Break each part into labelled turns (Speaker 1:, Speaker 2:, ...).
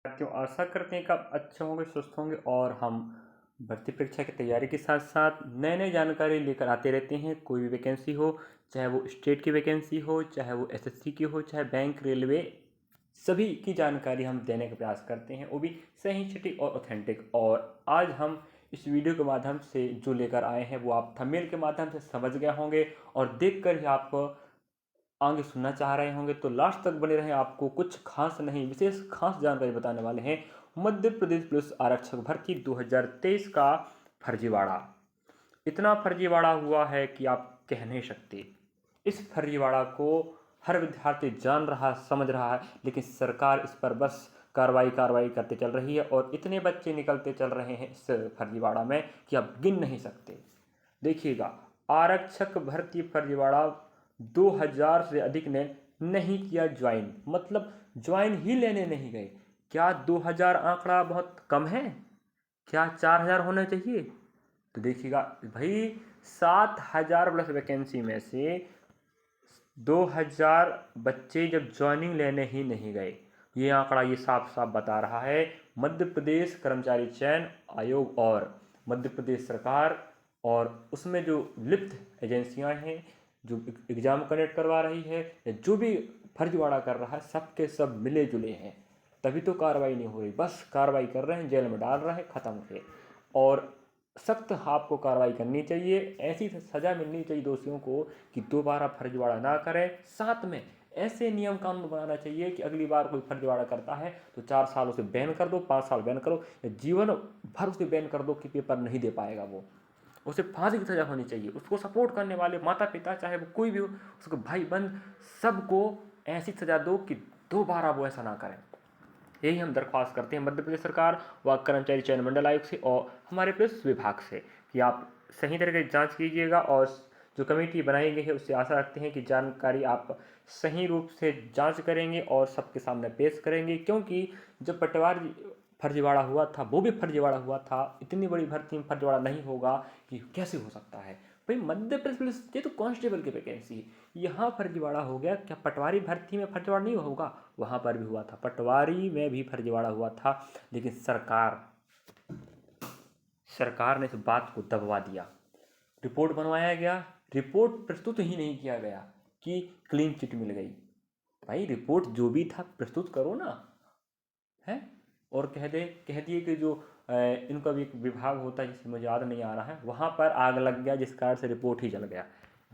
Speaker 1: साथियों, आशा करते हैं कि आप अच्छे होंगे, स्वस्थ होंगे और हम भर्ती परीक्षा की तैयारी के साथ साथ नए नए जानकारी लेकर आते रहते हैं। कोई भी वैकेंसी हो, चाहे वो स्टेट की वैकेंसी हो, चाहे वो एसएससी की हो, चाहे बैंक, रेलवे, सभी की जानकारी हम देने का प्रयास करते हैं, वो भी सही, सटीक और ऑथेंटिक। और आज हम इस वीडियो के माध्यम से जो लेकर आए हैं वो आप थंबनेल के माध्यम से समझ गए होंगे और देखकर ही आप आगे सुनना चाह रहे होंगे, तो लास्ट तक बने रहें। आपको कुछ खास नहीं, विशेष खास जानकारी बताने वाले हैं। मध्य प्रदेश पुलिस आरक्षक भर्ती 2023 का फर्जीवाड़ा। इतना फर्जीवाड़ा हुआ है कि आप कह नहीं सकते। इस फर्जीवाड़ा को हर विद्यार्थी जान रहा, समझ रहा है, लेकिन सरकार इस पर बस कार्रवाई कार्रवाई करते चल रही है और इतने बच्चे निकलते चल रहे हैं इस फर्जीवाड़ा में कि आप गिन नहीं सकते। देखिएगा, आरक्षक भर्ती फर्जीवाड़ा 2000 से अधिक ने नहीं किया ज्वाइन, मतलब ज्वाइन ही लेने नहीं गए। क्या 2000 आंकड़ा बहुत कम है? क्या 4000 होना चाहिए? तो देखिएगा भाई, 7000 प्लस वैकेंसी में से 2000 बच्चे जब ज्वाइनिंग लेने ही नहीं गए, ये आंकड़ा ये साफ साफ बता रहा है मध्य प्रदेश कर्मचारी चयन आयोग और मध्य प्रदेश सरकार और उसमें जो लिप्त एजेंसियां हैं, जो एग्जाम कंडक्ट करवा रही है या जो भी फर्जीवाड़ा कर रहा है, सब के सब मिले जुले हैं। तभी तो कार्रवाई नहीं हो रही, बस कार्रवाई कर रहे हैं, जेल में डाल रहे हैं, ख़त्म थे। और सख्त आपको कार्रवाई करनी चाहिए, ऐसी सज़ा मिलनी चाहिए दोषियों को कि दोबारा फर्जीवाड़ा ना करें। साथ में ऐसे नियम कानून बनाना चाहिए कि अगली बार कोई फर्जीवाड़ा करता है तो 4 साल उसे बैन कर दो, 5 साल बैन करो, या जीवन भर उसे बैन कर दो कि पेपर नहीं दे पाएगा वो। उसे फांसी की सज़ा होनी चाहिए। उसको सपोर्ट करने वाले माता पिता, चाहे वो कोई भी हो, उसके भाई बंद, सबको ऐसी सज़ा दो कि दोबारा वो ऐसा ना करें। यही हम दरख्वास्त करते हैं मध्य प्रदेश सरकार व कर्मचारी चयन मंडल आयोग से और हमारे पुलिस विभाग से कि आप सही तरह की जांच कीजिएगा और जो कमेटी बनाई गई है उससे आशा रखते हैं कि जानकारी आप सही रूप से जांच करेंगे और सबके सामने पेश करेंगे। क्योंकि जब पटवारी फर्जीवाड़ा हुआ था, वो भी फर्जीवाड़ा हुआ था, इतनी बड़ी भर्ती में फर्जीवाड़ा नहीं होगा कि कैसे हो सकता है भाई? मध्य प्रदेश पुलिस, ये तो कांस्टेबल की वैकेंसी, यहाँ फर्जीवाड़ा हो गया, क्या पटवारी भर्ती में फर्जीवाड़ा नहीं होगा? वहाँ पर भी हुआ था, पटवारी में भी फर्जीवाड़ा हुआ था, लेकिन सरकार ने इस बात को दबवा दिया। रिपोर्ट बनवाया गया, रिपोर्ट प्रस्तुत ही नहीं किया गया कि क्लीन चिट मिल गई। भाई रिपोर्ट जो भी था प्रस्तुत करो ना, है। और कह दिए कि जो इनका भी एक विभाग होता है जिसे मुझे याद नहीं आ रहा है, वहाँ पर आग लग गया जिस कारण से रिपोर्ट ही जल गया।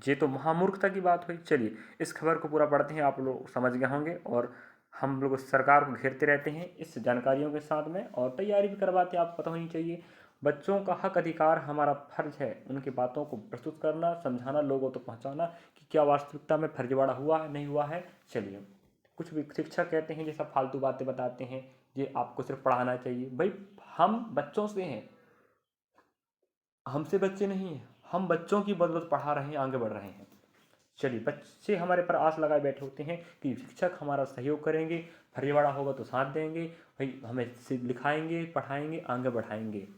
Speaker 1: ये तो महामूर्खता की बात हुई। चलिए इस खबर को पूरा पढ़ते हैं, आप लोग समझ गए होंगे। और हम लोग सरकार को घेरते रहते हैं इस जानकारियों के साथ में और तैयारी भी करवाते हैं, आपको पता होनी चाहिए। बच्चों का हक अधिकार, हमारा फर्ज है उनकी बातों को प्रस्तुत करना, समझाना, लोगों तक पहुंचाना कि क्या वास्तविकता में फर्जीवाड़ा हुआ है, नहीं हुआ है। चलिए, कुछ भी शिक्षक कहते हैं ये सब फालतू बातें बताते हैं, ये आपको सिर्फ पढ़ाना चाहिए। भाई हम बच्चों से हैं, हमसे बच्चे नहीं हैं, हम बच्चों की बदौलत पढ़ा रहे हैं, आगे बढ़ रहे हैं। चलिए, बच्चे हमारे पर आस लगाए बैठे होते हैं कि शिक्षक हमारा सहयोग करेंगे, फर्जीवाड़ा होगा तो साथ देंगे, भाई हमें लिखाएंगे, पढ़ाएंगे, आगे बढ़ाएंगे।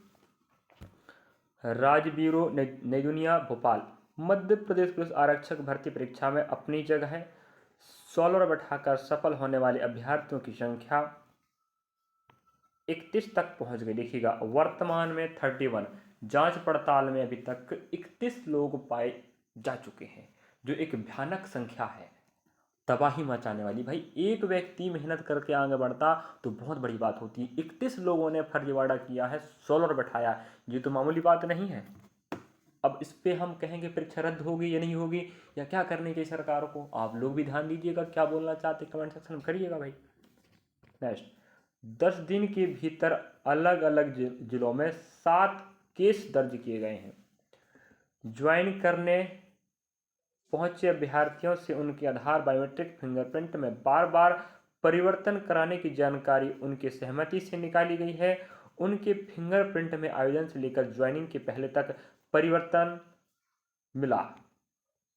Speaker 1: राजबीरो नई दुनिया भोपाल, मध्य प्रदेश पुलिस आरक्षक भर्ती परीक्षा में अपनी जगह 16 बैठाकर सफल होने वाले अभ्यर्थियों की संख्या 31 तक पहुंच गई। देखिएगा, वर्तमान में 31, जांच पड़ताल में अभी तक 31 लोग पाए जा चुके हैं, जो एक भयानक संख्या है, तबाही मचाने वाली। भाई एक व्यक्ति मेहनत करके आगे बढ़ता तो बहुत बड़ी बात होती है, 31 लोगों ने फर्जीवाड़ा किया है, 16 बैठाया, ये तो मामूली बात नहीं है। अब इस पे हम कहेंगे परीक्षा रद्द होगी या नहीं होगी, या क्या करनी चाहिए सरकार को, आप लोग भी ध्यान दीजिएगा, क्या बोलना चाहते कमेंट सेक्शन में करिएगा भाई। नेक्स्ट, 10 दिन के भीतर अलग अलग जिलों में 7 केस दर्ज किए गए हैं। ज्वाइन करने पहुंचे अभ्यर्थियों से उनके आधार बायोमेट्रिक फिंगरप्रिंट में बार बार परिवर्तन कराने की जानकारी उनके सहमति से निकाली गई है। उनके फिंगरप्रिंट में आवेदन से लेकर ज्वाइनिंग के पहले तक परिवर्तन मिला।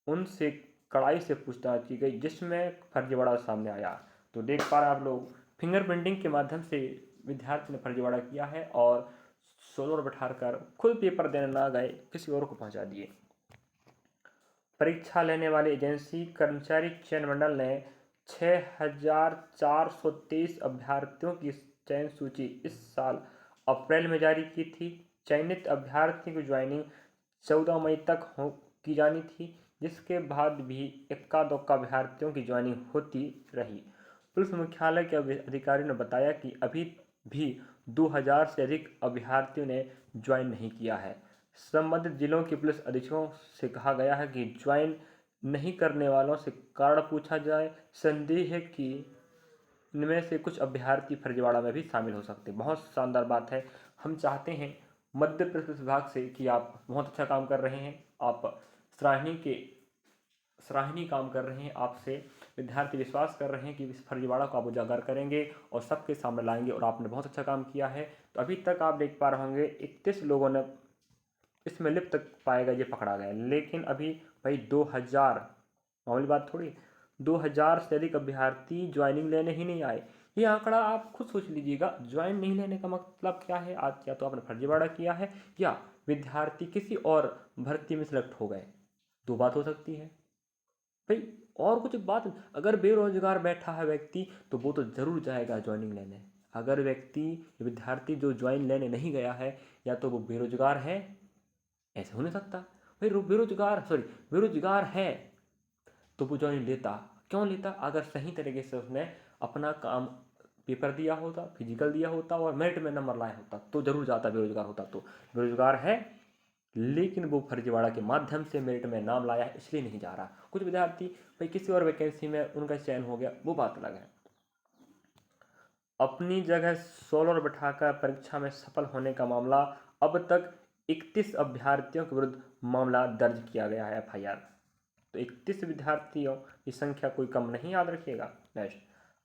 Speaker 1: उनसे कड़ाई से पूछताछ की गई जिसमें फर्जीवाड़ा सामने आया। तो देख पा रहे आप लोग, फिंगर प्रिंटिंग के माध्यम से विद्यार्थी ने फर्जीवाड़ा किया है और 16 बैठा कर खुद पेपर देने ना गए, किसी और को पहुंचा दिए। परीक्षा लेने वाली एजेंसी कर्मचारी चयन मंडल ने 6423 अभ्यर्थियों की चयन सूची इस साल अप्रैल में जारी की थी। चयनित अभ्यर्थियों की ज्वाइनिंग 14 मई तक की जानी थी, जिसके बाद भी इक्का दुक्का अभ्यर्थियों की ज्वाइनिंग होती रही। पुलिस मुख्यालय के अधिकारियों ने बताया कि अभी भी 2000 से अधिक अभ्यर्थियों ने ज्वाइन नहीं किया है। संबंधित जिलों के पुलिस अधीक्षकों से कहा गया है कि ज्वाइन नहीं करने वालों से कारण पूछा जाए। संदेह है कि इनमें से कुछ अभ्यर्थी फर्जीवाड़ा में भी शामिल हो सकते हैं। बहुत शानदार बात है। हम चाहते हैं मध्य प्रदेश विभाग से कि आप बहुत अच्छा काम कर रहे हैं, आप सराहनीय काम कर रहे हैं। आपसे विद्यार्थी विश्वास कर रहे हैं कि इस फर्जीवाड़ा को आप उजागर करेंगे और सबके सामने लाएंगे, और आपने बहुत अच्छा काम किया है। तो अभी तक आप देख पा रहे होंगे 31 लोगों ने इसमें लिप्त पाए गए, ये पकड़ा गया। लेकिन अभी भाई 2000, मामूली बात थोड़ी, 2000 से अधिक अभ्यर्थी ज्वाइनिंग लेने ही नहीं आए। ये आंकड़ा आप खुद सोच लीजिएगा। ज्वाइन नहीं लेने का मतलब क्या है? आज या तो आपने फर्जीवाड़ा किया है या विद्यार्थी किसी और भर्ती में सिलेक्ट हो गए। दो बात हो सकती है भाई, और कुछ बात। अगर बेरोजगार बैठा है व्यक्ति तो वो तो जरूर जाएगा ज्वाइनिंग लेने। अगर विद्यार्थी जो ज्वाइन लेने नहीं गया है, या तो वो बेरोजगार है, ऐसे हो नहीं सकता भाई। बेरोजगार है तो वो ज्वाइन लेता। क्यों लेता? अगर सही तरीके से उसने अपना काम, पेपर दिया होता, फिजिकल दिया होता और मेरिट में नंबर लाया होता तो जरूर जाता। बेरोजगार होता तो। बेरोजगार है लेकिन वो फर्जीवाड़ा के माध्यम से मेरिट में नाम लाया है, इसलिए नहीं जा रहा। कुछ विद्यार्थी भाई किसी और वैकेंसी में उनका चयन हो गया, वो बात अलग है। अपनी जगह सोलर बिठाकर परीक्षा में सफल होने का मामला, अब तक 31 अभ्यर्थियों के विरुद्ध मामला दर्ज किया गया है, FIR। तो 31 विद्यार्थियों की संख्या कोई कम नहीं, याद रखिएगा। नेक्स्ट,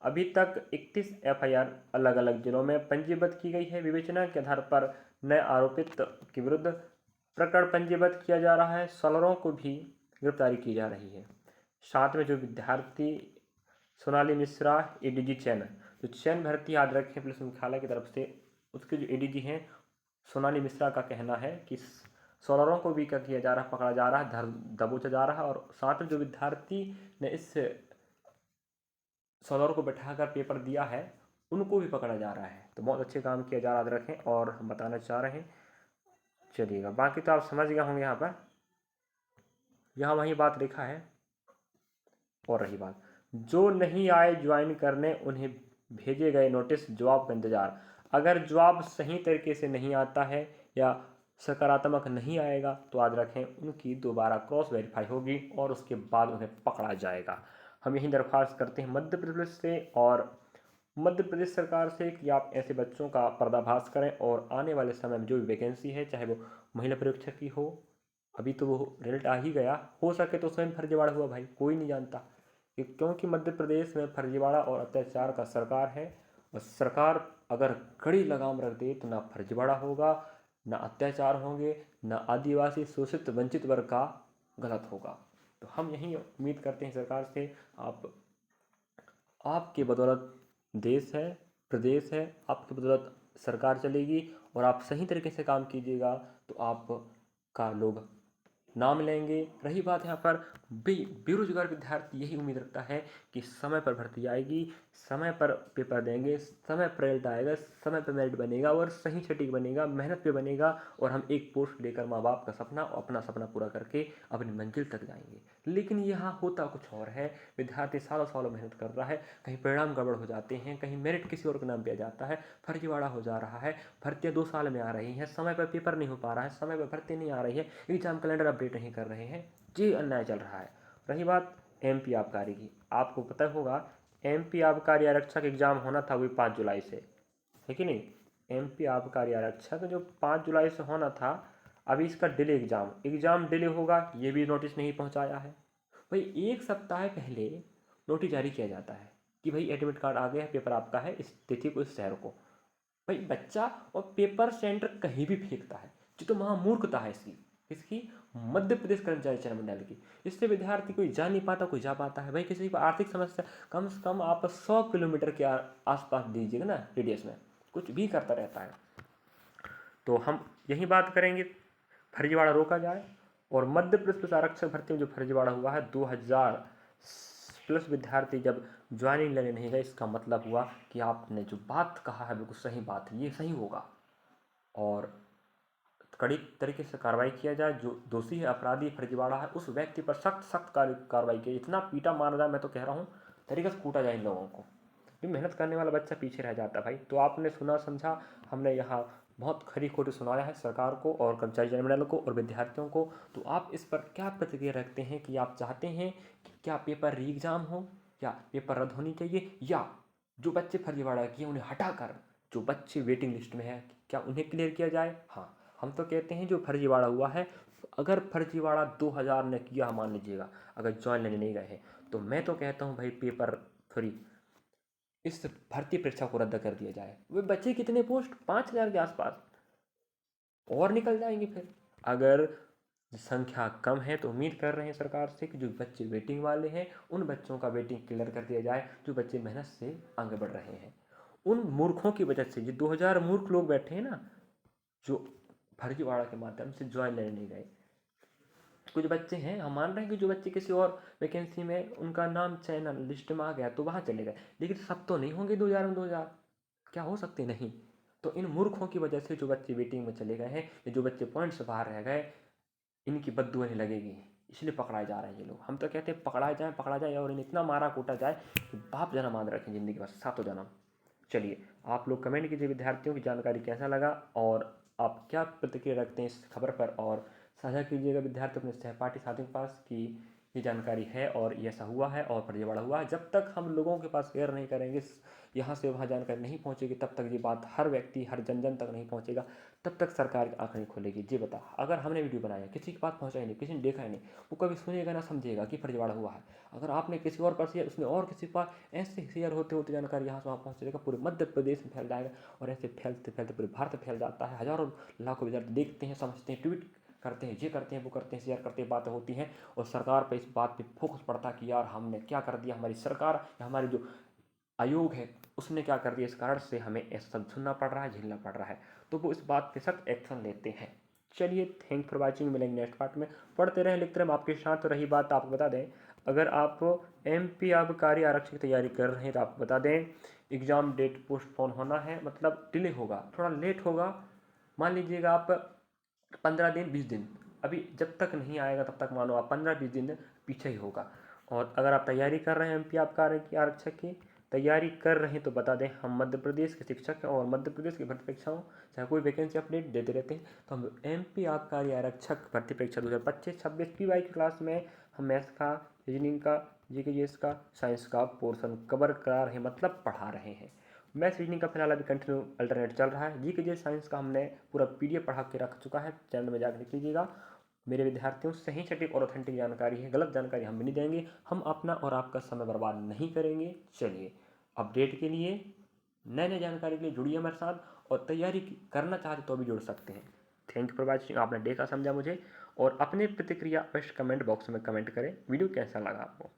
Speaker 1: अभी तक 31 FIR अलग अलग जिलों में पंजीबद्ध की गई है। विवेचना के आधार पर नए आरोपित के विरुद्ध प्रकरण पंजीबद्ध किया जा रहा है। सोलरों को भी गिरफ्तारी की जा रही है। साथ में जो विद्यार्थी सोनाली मिश्रा ADG चयन, तो चयन भर्ती याद रखें पुलिस मुख्यालय की तरफ से, उसके जो ADG हैं सोनाली मिश्रा का कहना है कि सोलरों को भी क्या किया जा रहा है, पकड़ा जा रहा है, दबोचा जा रहा है। और साथ में जो विद्यार्थी ने इस सोलर को बैठाकर पेपर दिया है उनको भी पकड़ा जा रहा है। तो बहुत अच्छे काम किया जा रहा है, याद रखें। और हम बताना चाह रहे हैं, चलिएगा, बाकी तो आप समझ गए होंगे। यहाँ वही बात लिखा है। और रही बात, जो नहीं आए ज्वाइन करने उन्हें भेजे गए नोटिस, जवाब का इंतजार। अगर जवाब सही तरीके से नहीं आता है या सकारात्मक नहीं आएगा तो याद रखें उनकी दोबारा क्रॉस वेरीफाई होगी और उसके बाद उन्हें पकड़ा जाएगा। हम यही दरख्वास्त करते हैं मध्य प्रदेश से और मध्य प्रदेश सरकार से कि आप ऐसे बच्चों का पर्दाफाश करें और आने वाले समय में जो भी वैकेंसी है, चाहे वो महिला परीक्षक की हो, अभी तो वो रिजल्ट आ ही गया, हो सके तो स्वयं फर्जीवाड़ा हुआ भाई, कोई नहीं जानता। क्योंकि मध्य प्रदेश में फर्जीवाड़ा और अत्याचार का सरकार है, और सरकार अगर कड़ी लगाम रख दे तो ना फर्जीवाड़ा होगा, ना अत्याचार होंगे, ना आदिवासी शोषित वंचित वर्ग का गलत होगा। तो हम यही उम्मीद करते हैं सरकार से, आपके बदौलत देश है, प्रदेश है, आपकी बदौलत सरकार चलेगी, और आप सही तरीके से काम कीजिएगा तो आपका लोग नाम लेंगे। रही बात यहाँ पर बेरोजगार विद्यार्थी यही उम्मीद रखता है कि समय पर भर्ती आएगी, समय पर पेपर देंगे, समय पर रिजल्ट आएगा, समय पर मेरिट बनेगा और सही सटीक बनेगा, मेहनत पे बनेगा, और हम एक पोस्ट लेकर माँ बाप का सपना और अपना सपना पूरा करके अपनी मंजिल तक जाएंगे। लेकिन यहाँ होता कुछ और है। विद्यार्थी सालों सालों मेहनत कर रहा है, कहीं परिणाम गड़बड़ हो जाते हैं, कहीं मेरिट किसी और के नाम पे आ जाता है, फर्जीवाड़ा हो जा रहा है, भर्तियाँ 2 साल में आ रही हैं, समय पर पेपर नहीं हो पा रहा है, समय पर भर्ती नहीं आ रही है, एग्जाम कैलेंडर अपडेट नहीं कर रहे हैं, ये अन्याय चल रहा है। रही बात MP आबकारी की, आपको पता होगा MP आबकारी आरक्षक एग्जाम होना था वही 5 जुलाई से, है कि नहीं? MP आबकारी आरक्षक जो 5 जुलाई से होना था, अभी इसका डिले एग्जाम डिले होगा, ये भी नोटिस नहीं पहुंचाया है भाई। 1 सप्ताह पहले नोटिस जारी किया जाता है कि भाई एडमिट कार्ड आ गया है, पेपर आपका है इस तिथि को, इस शहर को। भाई बच्चा और पेपर सेंटर कहीं भी फेंकता है, जो तो महामूर्खता है इसकी मध्य प्रदेश कर्मचारी चयन मंडल की। इससे विद्यार्थी कोई जा नहीं पाता, कोई जा पाता है। भाई किसी को आर्थिक समस्या, कम से कम आप 100 किलोमीटर के आसपास दीजिएगा ना रेडियस में, कुछ भी करता रहता है। तो हम यही बात करेंगे, फर्जीवाड़ा रोका जाए। और मध्य प्रदेश आरक्षक भर्ती में जो फर्जीवाड़ा हुआ है 2000 प्लस विद्यार्थी जब ज्वाइनिंग लेने नहीं गए, इसका मतलब हुआ कि आपने जो बात कहा है बिल्कुल सही बात है, ये सही होगा और कड़ी तरीके से कार्रवाई किया जाए। जो दोषी है, अपराधी, फर्जीवाड़ा है, उस व्यक्ति पर सख्त सख्त कार्रवाई की, इतना पीटा मारा जाए, मैं तो कह रहा हूँ तरीके से कूटा जाए इन लोगों को। ये मेहनत करने वाला बच्चा पीछे रह जाता भाई। तो आपने सुना समझा, हमने यहाँ बहुत खरी खोटी सुनाया है सरकार को और कर्मचारी जनमंडल को और विद्यार्थियों को। तो आप इस पर क्या प्रतिक्रिया रखते हैं कि आप चाहते हैं कि क्या पेपर री एग्ज़ाम हो या पेपर रद्द होनी चाहिए, या जो बच्चे फर्जीवाड़ा किए उन्हें हटाकर जो बच्चे वेटिंग लिस्ट में हैं क्या उन्हें क्लियर किया जाए? हाँ, हम तो कहते हैं जो फर्जीवाड़ा हुआ है, अगर फर्जीवाड़ा 2000 ने किया मान लीजिएगा, अगर ज्वाइन लेने नहीं गए हैं, तो मैं तो कहता हूँ भाई पेपर फ्री इस भर्ती परीक्षा को रद्द कर दिया जाए। वे बच्चे कितने पोस्ट, 5000 के आसपास और निकल जाएंगे। फिर अगर संख्या कम है तो उम्मीद कर रहे हैं सरकार से कि जो बच्चे वेटिंग वाले हैं उन बच्चों का वेटिंग क्लियर कर दिया जाए, जो बच्चे मेहनत से आगे बढ़ रहे हैं। उन मूर्खों की वजह से, जो 2000 मूर्ख लोग बैठे हैं ना, जो फर्जीवाड़ा के माध्यम से ज्वाइन लेने नहीं गए, कुछ बच्चे हैं, हम मान रहे हैं कि जो बच्चे किसी और वैकेंसी में उनका नाम चयन लिस्ट में आ गया तो वहाँ चले गए, लेकिन सब तो नहीं होंगे 2000 में 2000, क्या हो सकते नहीं। तो इन मूर्खों की वजह से जो बच्चे वेटिंग में चले गए हैं या जो बच्चे पॉइंट से बाहर रह गए, इनकी बद्दुआ नहीं लगेगी, इसलिए पकड़ाए जा रहे हैं ये लोग। हम तो कहते हैं पकड़ा जाए और इन्हें इतना मारा कूटा जाए कि बाप जन्म याद रखें ज़िंदगी बस, सातों जन्म। चलिए, आप लोग कमेंट कीजिए विद्यार्थियों की जानकारी कैसा लगा और आप क्या प्रतिक्रिया रखते हैं इस खबर पर, और साझा कीजिएगा विद्यार्थी अपने सहपाठी साथियों के पास कि ये जानकारी है और ये ऐसा हुआ है और फर्जीवाड़ा हुआ है। जब तक हम लोगों के पास शेयर नहीं करेंगे, यहाँ से वहाँ जानकारी नहीं पहुँचेगी, तब तक ये बात हर व्यक्ति, हर जन जन तक नहीं पहुँचेगा, तब तक सरकार की आँख नहीं खोलेगी। जी बता, अगर हमने वीडियो बनाया, किसी के पास पहुँचाई नहीं, किसी ने देखा ही नहीं, वो कभी सुनेगा ना समझेगा कि फर्जीवाड़ा हुआ है। अगर आपने किसी और पर शेयर, उसने और किसी के पास, ऐसे शेयर होते होते जानकारी यहाँ से वहाँ पहुँचेगा, पूरे मध्य प्रदेश में फैल जाएगा और ऐसे फैलते फैलते पूरे भारत में फैल जाता है। हज़ारों लाखों विद्यार्थी देखते हैं, समझते हैं, ट्वीट करते हैं, ये करते हैं, वो करते हैं, शेयर करते हैं, बातें होती हैं और सरकार पर इस बात पे फोकस पड़ता है कि यार हमने क्या कर दिया, हमारी सरकार या हमारी जो आयोग है उसने क्या कर दिया, इस कारण से हमें ऐसा सब सुनना पड़ रहा है, झेलना पड़ रहा है। तो वो इस बात पे सख्त एक्शन लेते हैं। चलिए, थैंक फॉर वॉचिंग, मिलेंगे नेक्स्ट पार्ट में। पढ़ते रहें, लिखते रहें, आपके साथ। तो रही बात, आपको बता दें, अगर आप MP आबकारी आरक्षक की तैयारी कर रहे हैं तो आपको बता दें एग्ज़ाम डेट पोस्टपोन होना है, मतलब डिले होगा, थोड़ा लेट होगा। मान लीजिएगा आप 15 दिन 20 दिन, अभी जब तक नहीं आएगा तब तक मानो आप 15-20 दिन पीछे ही होगा। और अगर आप तैयारी कर रहे हैं MP आबकारी आरक्षक की तैयारी कर रहे हैं तो बता दें, हम मध्य प्रदेश के शिक्षक हैं और मध्य प्रदेश की भर्ती परीक्षाओं चाहे कोई वैकेंसी अपडेट देते रहते हैं। तो हम MP आबकारी आरक्षक भर्ती परीक्षा 2025-26 PY की क्लास में हम मैथ्स का, रीजनिंग का, GK का, साइंस का पोर्सन कवर करा रहे हैं, मतलब पढ़ा रहे हैं। मैथ्स रीजनिंग का फिलहाल अभी कंटिन्यू अल्टरनेट चल रहा है। GK साइंस का हमने पूरा PDF पढ़ा के रख चुका है, चैनल में जाकर देख लीजिएगा। मेरे विद्यार्थियों, सही सटीक और ऑथेंटिक जानकारी है, गलत जानकारी हम भी नहीं देंगे, हम अपना और आपका समय बर्बाद नहीं करेंगे। चलिए, अपडेट के लिए, नए नए जानकारी के लिए जुड़िए हमारे साथ और तैयारी करना चाहते तो भी जुड़ सकते हैं। थैंक यू फॉर वॉचिंग, आपने देखा समझा मुझे, और अपनी प्रतिक्रिया अवश्य कमेंट बॉक्स में कमेंट करें। वीडियो कैसा लगा आपको।